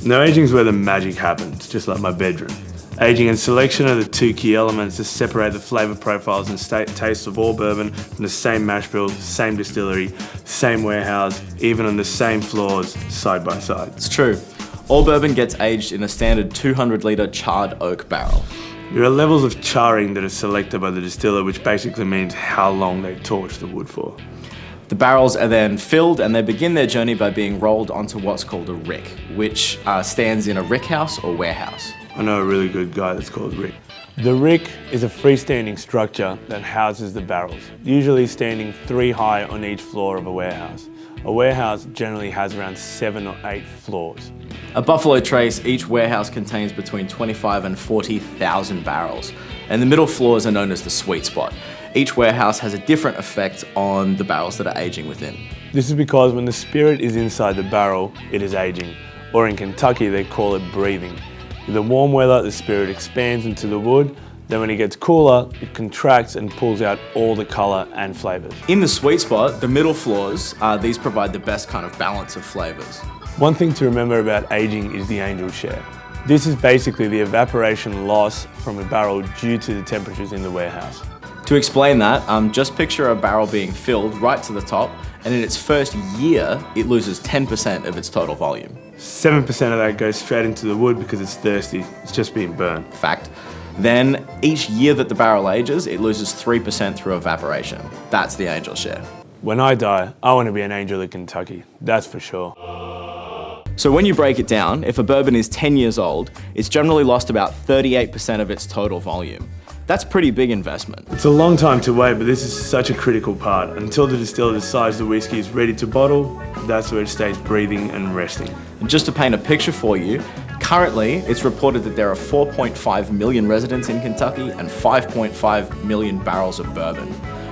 Now aging is where the magic happens, just like my bedroom. Aging and selection are the two key elements that separate the flavour profiles and tastes of all bourbon from the same mash bill, same distillery, same warehouse, even on the same floors, side by side. It's true. All bourbon gets aged in a standard 200 litre charred oak barrel. There are levels of charring that are selected by the distiller, which basically means how long they torch the wood for. The barrels are then filled and they begin their journey by being rolled onto what's called a rick, which stands in a rick house or warehouse. I know a really good guy that's called Rick. The rick is a freestanding structure that houses the barrels, usually standing 3 high on each floor of a warehouse. A warehouse generally has around 7 or 8 floors. At Buffalo Trace, each warehouse contains between 25 and 40,000 barrels, and the middle floors are known as the sweet spot. Each warehouse has a different effect on the barrels that are aging within. This is because when the spirit is inside the barrel, it is aging, or in Kentucky they call it breathing. In the warm weather, the spirit expands into the wood, then when it gets cooler, it contracts and pulls out all the colour and flavours. In the sweet spot, the middle floors, these provide the best kind of balance of flavours. One thing to remember about aging is the angel share. This is basically the evaporation loss from a barrel due to the temperatures in the warehouse. To explain that, just picture a barrel being filled right to the top, and in its first year, it loses 10% of its total volume. 7% of that goes straight into the wood because it's thirsty, it's just being burned. Fact. Then, each year that the barrel ages, it loses 3% through evaporation. That's the angel share. When I die, I want to be an angel of Kentucky, that's for sure. So when you break it down, if a bourbon is 10 years old, it's generally lost about 38% of its total volume. That's pretty big investment. It's a long time to wait, but this is such a critical part. Until the distiller decides the whiskey is ready to bottle, that's where it stays breathing and resting. And just to paint a picture for you, currently it's reported that there are 4.5 million residents in Kentucky and 5.5 million barrels of bourbon.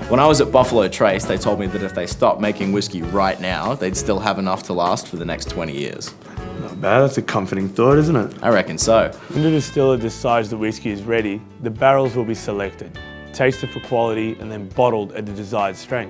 When I was at Buffalo Trace, they told me that if they stopped making whiskey right now, they'd still have enough to last for the next 20 years. Not bad, that's a comforting thought, isn't it? I reckon so. When the distiller decides the whiskey is ready, the barrels will be selected, tasted for quality, and then bottled at the desired strength.